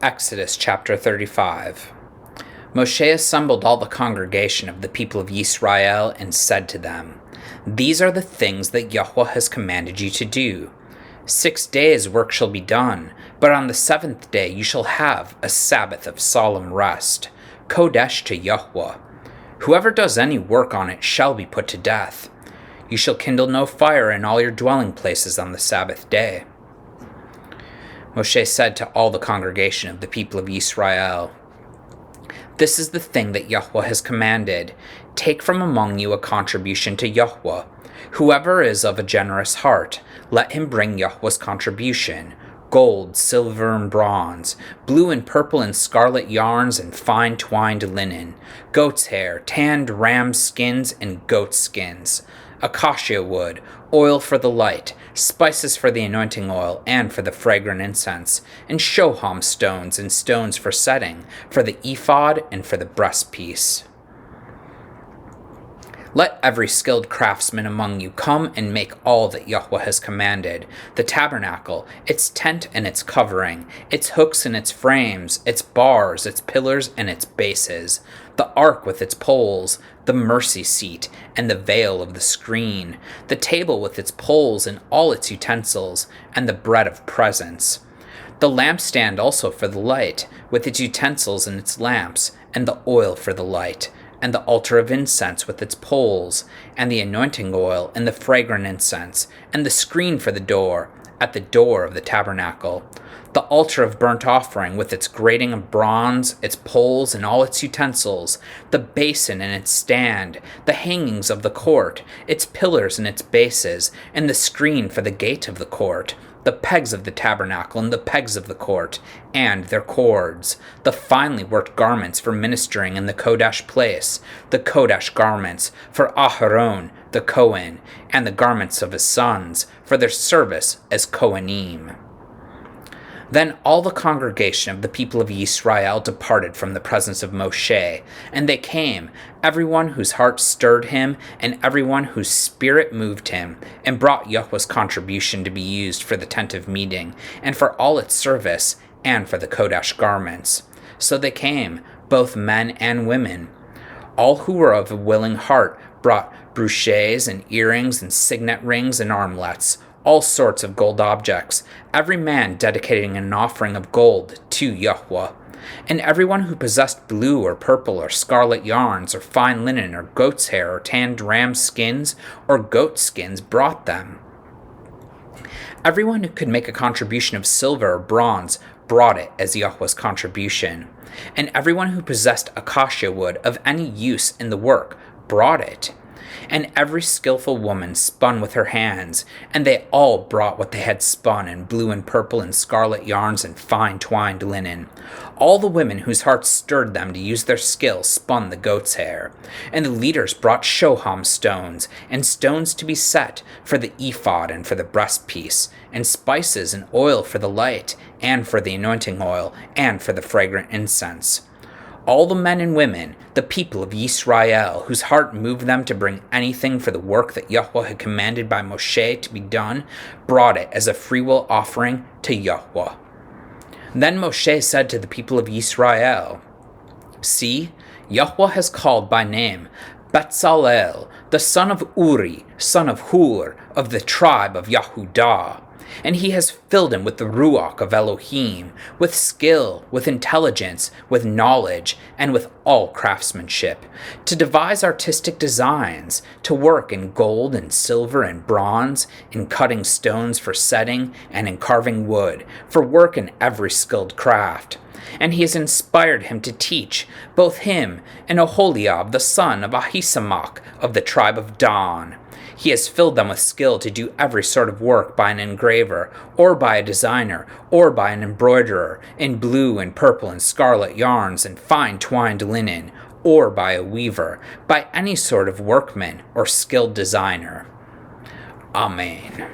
Exodus chapter 35. Moshe assembled all the congregation of the people of Yisra'el and said to them, These are the things that Yahweh has commanded you to do. 6 days work shall be done, but on the 7th day you shall have a Sabbath of solemn rest, qodesh to Yahweh. Whoever does any work on it shall be put to death. You shall kindle no fire in all your dwelling places on the Sabbath day. Moshe said to all the congregation of the people of Yisra'el, This is the thing that Yahweh has commanded. Take from among you a contribution to Yahweh. Whoever is of a generous heart, let him bring Yahweh's contribution, gold, silver, and bronze, blue and purple and scarlet yarns and fine twined linen, goat's hair, tanned ram skins and goat skins, acacia wood, oil for the light, spices for the anointing oil and for the fragrant incense, and shoham stones and stones for setting, for the ephod and for the breastpiece. Let every skilled craftsman among you come and make all that Yahweh has commanded, the tabernacle, its tent and its covering, its hooks and its frames, its bars, its pillars and its bases, the ark with its poles, the mercy seat, and the veil of the screen, the table with its poles and all its utensils, and the bread of presence, the lampstand also for the light, with its utensils and its lamps, and the oil for the light, and the altar of incense with its poles, and the anointing oil, and the fragrant incense, and the screen for the door, at the door of the tabernacle, the altar of burnt offering with its grating of bronze, its poles and all its utensils, the basin and its stand, the hangings of the court, its pillars and its bases, and the screen for the gate of the court, the pegs of the tabernacle and the pegs of the court, and their cords, the finely worked garments for ministering in the qodesh place, the qodesh garments for Aharon, the Kohen, and the garments of his sons, for their service as Kohanim. Then all the congregation of the people of Yisrael departed from the presence of Moshe, and they came, everyone whose heart stirred him, and everyone whose spirit moved him, and brought Yahweh's contribution to be used for the tent of meeting, and for all its service, and for the qodesh garments. So they came, both men and women. All who were of a willing heart brought brooches and earrings and signet rings and armlets, all sorts of gold objects, every man dedicating an offering of gold to Yahweh. And everyone who possessed blue or purple or scarlet yarns or fine linen or goat's hair or tanned ram skins or goat skins brought them. Everyone who could make a contribution of silver or bronze brought it as Yahweh's contribution. And everyone who possessed acacia wood of any use in the work brought it. And every skillful woman spun with her hands, and they all brought what they had spun in blue and purple and scarlet yarns and fine twined linen. All the women whose hearts stirred them to use their skill spun the goat's hair. And the leaders brought shoham stones, and stones to be set for the ephod and for the breastpiece, and spices and oil for the light, and for the anointing oil, and for the fragrant incense. All the men and women, the people of Yisrael, whose heart moved them to bring anything for the work that Yahweh had commanded by Moshe to be done, brought it as a freewill offering to Yahweh. Then Moshe said to the people of Yisrael, See, Yahweh has called by name Bezalel, the son of Uri, son of Hur, of the tribe of Yehudah. And he has filled him with the Ruach of Elohim, with skill, with intelligence, with knowledge, and with all craftsmanship, to devise artistic designs, to work in gold and silver and bronze, in cutting stones for setting, and in carving wood, for work in every skilled craft. And he has inspired him to teach, both him and Oholiab the son of Ahisamach of the tribe of Dan. He has filled them with skill to do every sort of work by an engraver, or by a designer, or by an embroiderer, in blue and purple and scarlet yarns and fine twined linen, or by a weaver, by any sort of workman or skilled designer. Amen.